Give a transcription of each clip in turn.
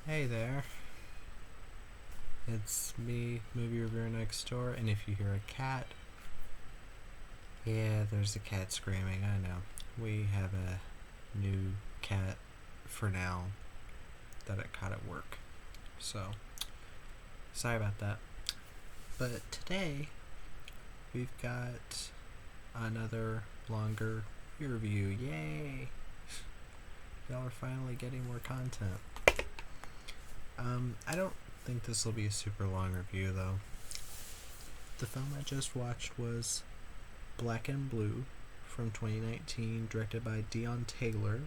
Hey there, it's me, Movie Reviewer Next Door, and if you hear a cat, yeah, there's a cat screaming, I know. We have a new cat for now that it caught at work, so sorry about that. But today, we've got another longer review, yay! Y'all are finally getting more content. I don't think this will be a super long review though. The film I just watched was Black and Blue from 2019, directed by Dion Taylor,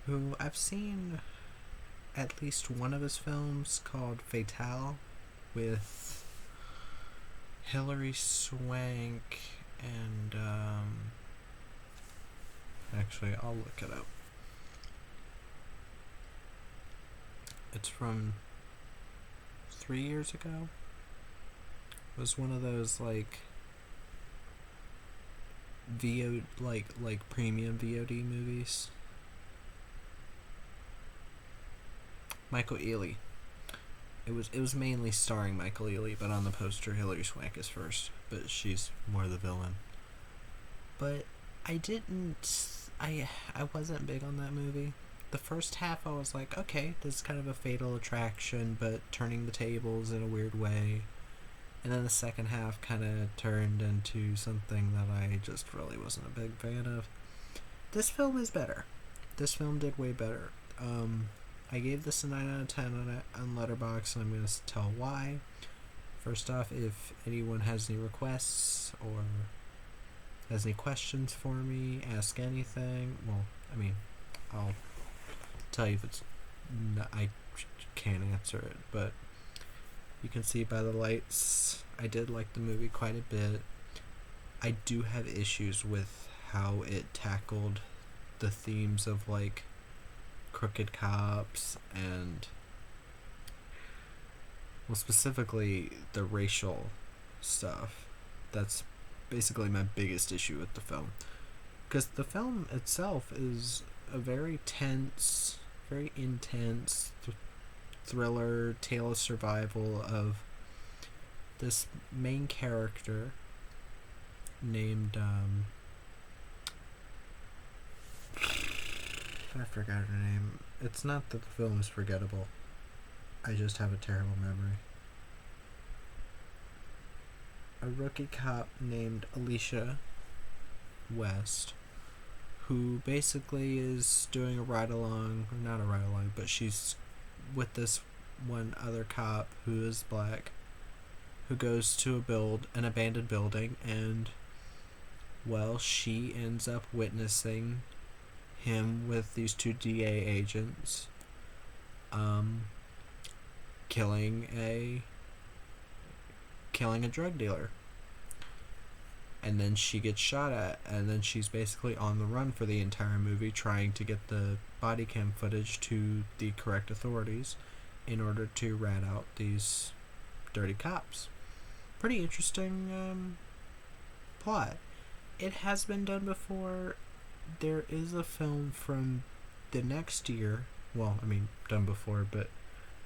who I've seen at least one of his films called Fatale with Hilary Swank and actually I'll look it up. It's from 3 years ago. It was one of those like premium VOD movies. Michael Ealy. It was mainly starring Michael Ealy, but on the poster Hilary Swank is first, but she's more the villain. But I wasn't big on that movie. The first half I was like, okay, this is kind of a Fatal Attraction, but turning the tables in a weird way. And then the second half kind of turned into something that I just really wasn't a big fan of. This film is better. This film did way better. I gave this a 9 out of 10 on Letterboxd, and I'm going to tell why. First off, if anyone has any requests or has any questions for me, ask anything. Well, I mean, I'll tell you if it's I can't answer it, but you can see by the lights I did like the movie quite a bit. I do have issues with how it tackled the themes of like crooked cops and, well, specifically the racial stuff. That's basically my biggest issue with the film, because the film itself is a very tense, very intense thriller tale of survival of this main character named I forgot her name. It's not that the film is forgettable, I just have a terrible memory. A rookie cop named Alicia West, who basically is doing a ride along, or not a ride along, but she's with this one other cop who is black, who goes to an abandoned building, and, well, she ends up witnessing him with these two DA agents killing a drug dealer. And then she gets shot at, and then she's basically on the run for the entire movie, trying to get the body cam footage to the correct authorities in order to rat out these dirty cops. Pretty interesting plot. It has been done before. There is a film from the next year, well, I mean, done before, but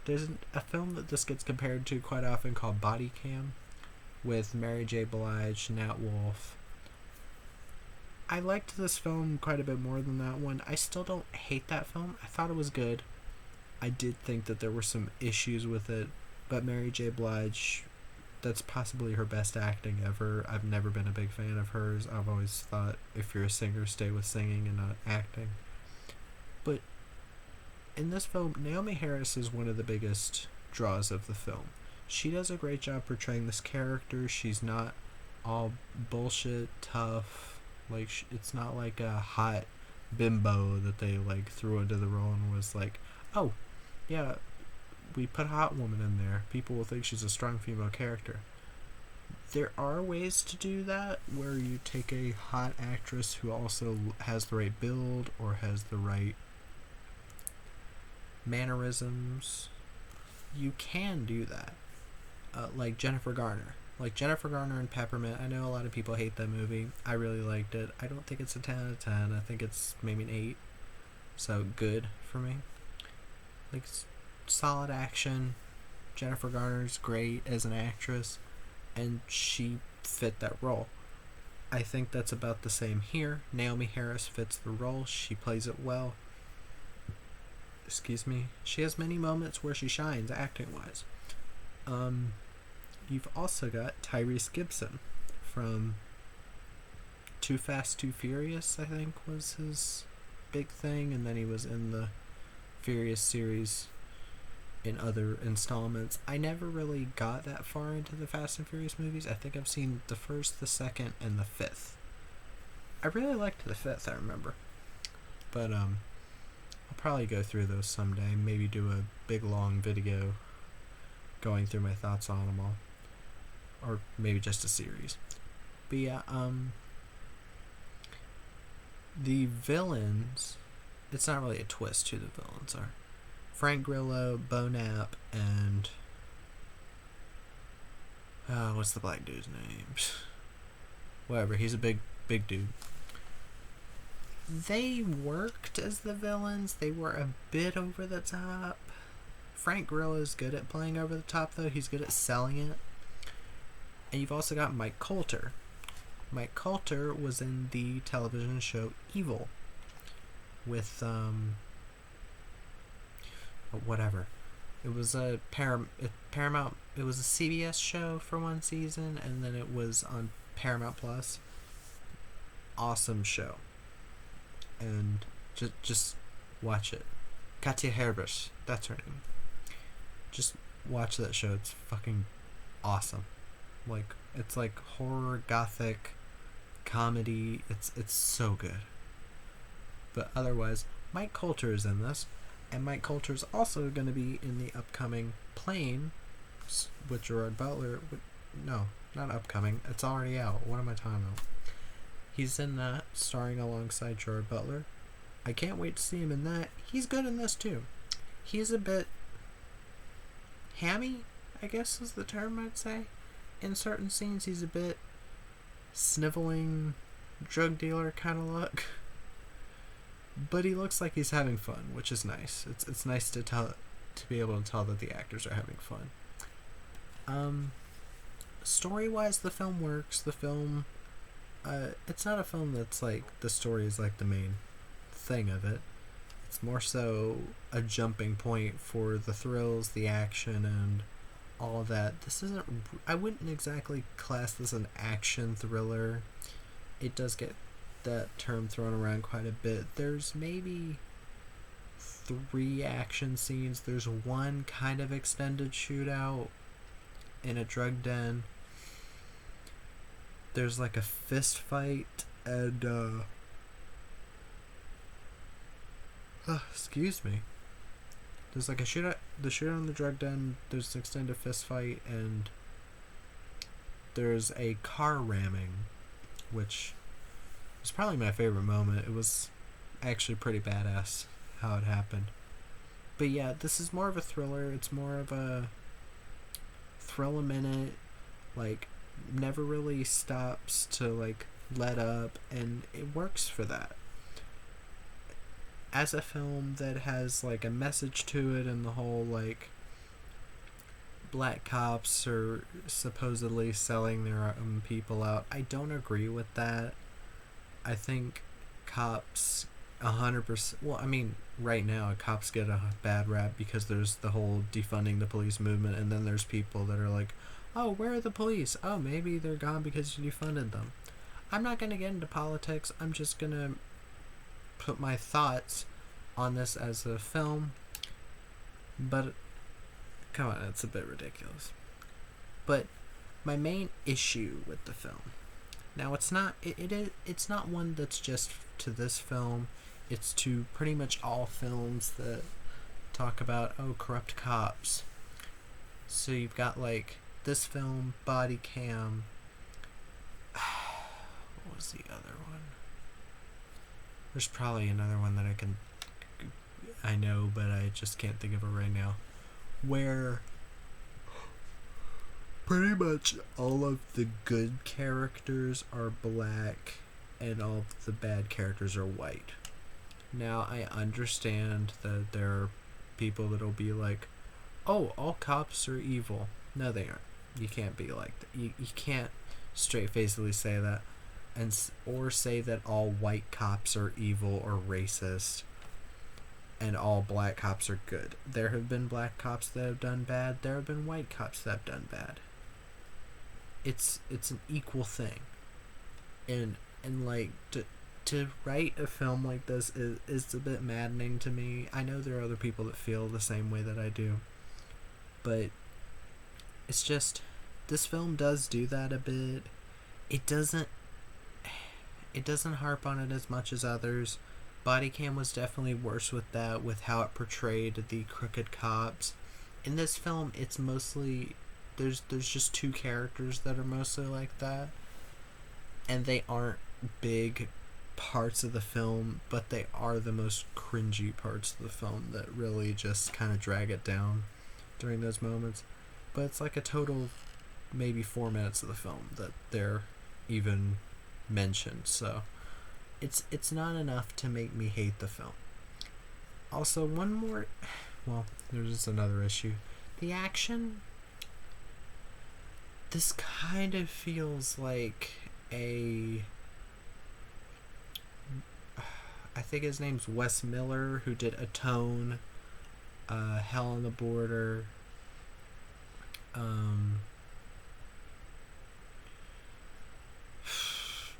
there's a film that this gets compared to quite often called Body Cam, with Mary J. Blige, Nat Wolff. I liked this film quite a bit more than that one. I still don't hate that film. I thought it was good. I did think that there were some issues with it, but Mary J. Blige, that's possibly her best acting ever. I've never been a big fan of hers. I've always thought if you're a singer, stay with singing and not acting. But in this film, Naomie Harris is one of the biggest draws of the film. She does a great job portraying this character. She's not all bullshit tough. Like, it's not like a hot bimbo that they like threw into the role and was like, oh, yeah, we put a hot woman in there. People will think she's a strong female character. There are ways to do that, where you take a hot actress who also has the right build or has the right mannerisms. You can do that. Like Jennifer Garner. Like Jennifer Garner in Peppermint. I know a lot of people hate that movie. I really liked it. I don't think it's a 10 out of 10. I think it's maybe an 8. So good for me. Like, solid action. Jennifer Garner's great as an actress, and she fit that role. I think that's about the same here. Naomie Harris fits the role. She plays it well. Excuse me. She has many moments where she shines acting-wise. You've also got Tyrese Gibson from Too Fast, Too Furious, I think, was his big thing, and then he was in the Furious series in other installments. I never really got that far into the Fast and Furious movies. I think I've seen the first, the second, and the fifth. I really liked the fifth, I remember. But I'll probably go through those someday. Maybe do a big long video going through my thoughts on them all. Or maybe just a series. But yeah, the villains, it's not really a twist who the villains are. Frank Grillo, Bo Knapp, and what's the black dude's name? Whatever, he's a big dude. They worked as the villains. They were a bit over the top. Frank Grillo is good at playing over the top, though. He's good at selling it. And you've also got Mike Colter. Mike Colter was in the television show Evil with whatever. It was a Paramount. It was a CBS show for one season, and then it was on Paramount Plus. Awesome show, and just watch it. Katja Herbert, that's her name. Just watch that show. It's fucking awesome. Like, it's like horror, gothic, comedy. It's so good. But otherwise, Mike Colter is in this. And Mike Colter is also going to be in the upcoming Plane with Gerard Butler. No, not upcoming. It's already out. What am I talking about? He's in that, starring alongside Gerard Butler. I can't wait to see him in that. He's good in this, too. He's a bit hammy, I guess is the term I'd say. In certain scenes, he's a bit sniveling, drug dealer kind of look. But he looks like he's having fun, which is nice. It's nice to be able to tell that the actors are having fun. Story-wise, the film works. The film, it's not a film that's like the story is like the main thing of it. It's more so a jumping point for the thrills, the action, and all that. This isn't. I wouldn't exactly class this an action thriller. It does get that term thrown around quite a bit. There's maybe 3 action scenes. There's one kind of extended shootout in a drug den. There's like a fist fight and excuse me. There's like a shootout. The shootout in the drug den. There's an extended fist fight, and there's a car ramming, which was probably my favorite moment. It was actually pretty badass how it happened. But yeah, this is more of a thriller. It's more of a thrill a minute, like never really stops to like let up, and it works for that. As a film that has like a message to it, and the whole like black cops are supposedly selling their own people out, I don't agree with that. I think cops 100%. Well, I mean, right now cops get a bad rap because there's the whole defunding the police movement, and then there's people that are like, oh, where are the police? Oh, maybe they're gone because you defunded them. I'm not going to get into politics. I'm just going to put my thoughts on this as a film. But, come on, it's a bit ridiculous. But my main issue with the film, now it's not it's not one that's just to this film. It's to pretty much all films that talk about, oh, corrupt cops. So you've got like this film, Body Cam. What was the other one? There's probably another one that I know, but I just can't think of it right now. Where pretty much all of the good characters are black and all of the bad characters are white. Now, I understand that there are people that'll be like, oh, all cops are evil. No, they aren't. You can't be like that. You can't straight-facedly say that, or say that all white cops are evil or racist and all black cops are good. There have been black cops that have done bad. There have been white cops that have done bad. It's an equal thing. And like to write a film like this is a bit maddening to me. I know there are other people that feel the same way that I do. But it's just, this film does do that a bit. It doesn't harp on it as much as others. Body Cam was definitely worse with that, with how it portrayed the crooked cops. In this film, it's mostly, there's just two characters that are mostly like that. And they aren't big parts of the film, but they are the most cringy parts of the film that really just kind of drag it down during those moments. But it's like a total maybe 4 minutes of the film that they're even mentioned, so it's not enough to make me hate the film. Also, there's just another issue. The action, this kind of feels like I think his name's Wes Miller, who did Atone, Hell on the Border,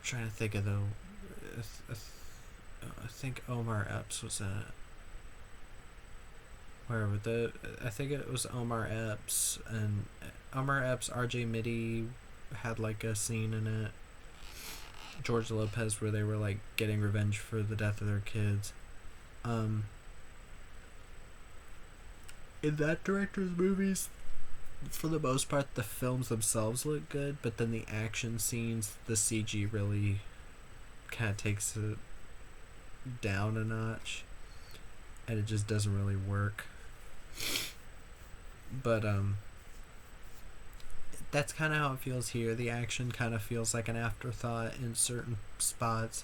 trying to think of I think Omar Epps was in it. I think it was Omar Epps, and Omar Epps, RJ Mitty had like a scene in it. George Lopez, where they were like getting revenge for the death of their kids. In that director's movies, for the most part, the films themselves look good, but then the action scenes, the CG really kind of takes it down a notch, and it just doesn't really work. But that's kind of how it feels here. The action kind of feels like an afterthought in certain spots.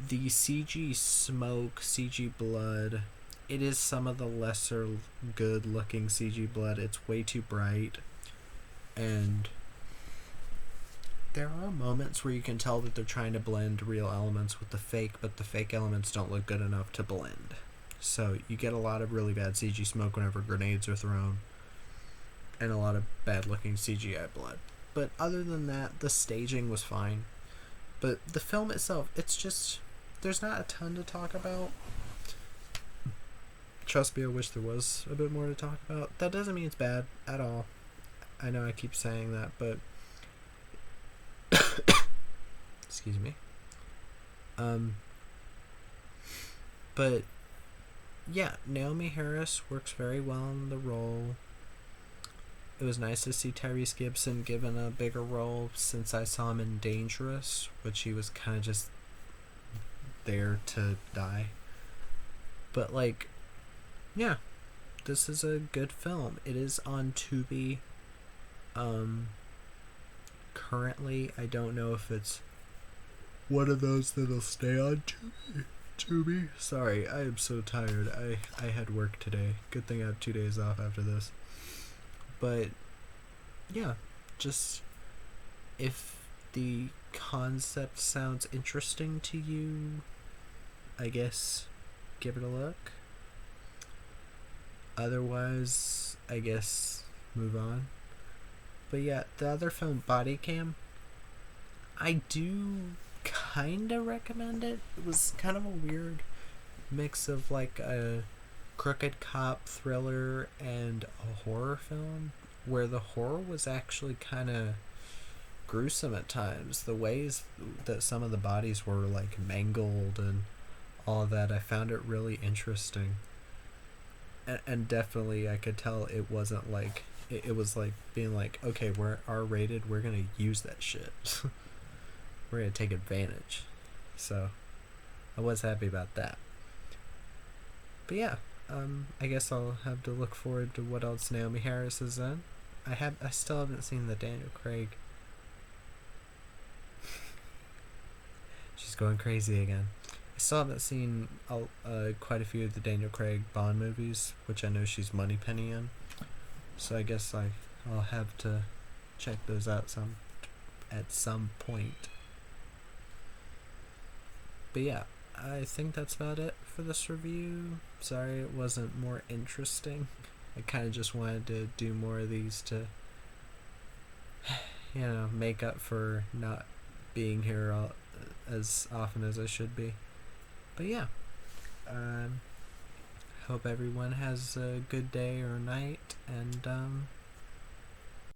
The CG smoke, CG blood, it is some of the lesser good looking CG blood. It's way too bright, and there are moments where you can tell that they're trying to blend real elements with the fake, but the fake elements don't look good enough to blend. So you get a lot of really bad CG smoke whenever grenades are thrown, and a lot of bad looking CGI blood. But other than that, the staging was fine. But the film itself, it's just, there's not a ton to talk about. Trust me, I wish there was a bit more to talk about. That doesn't mean it's bad at all. I know I keep saying that, but excuse me. But yeah, Naomi Harris works very well in the role. It was nice to see Tyrese Gibson given a bigger role, since I saw him in Dangerous, which he was kind of just there to die. But like, yeah, this is a good film. It is on Tubi. Currently, I don't know if it's one of those that'll stay on Tubi. Sorry, I am so tired. I had work today. Good thing I have 2 days off after this. But yeah, just if the concept sounds interesting to you, I guess give it a look. Otherwise, I guess move on. But yeah, the other film, Body Cam, I do kind of recommend it. It was kind of a weird mix of like a crooked cop thriller and a horror film, where the horror was actually kind of gruesome at times. The ways that some of the bodies were like mangled and all of that, I found it really interesting. And definitely I could tell it wasn't like, it was like being like, okay, we're R-rated, we're gonna use that shit. We're gonna take advantage. So I was happy about that. But yeah, I guess I'll have to look forward to what else Naomi Harris is in. I still haven't seen the Daniel Craig. She's going crazy again. still haven't seen quite a few of the Daniel Craig Bond movies, which I know she's Moneypenny in. So I guess I'll have to check those out at some point. But yeah, I think that's about it for this review. Sorry it wasn't more interesting. I kind of just wanted to do more of these to, make up for not being here as often as I should be. But yeah, hope everyone has a good day or night, and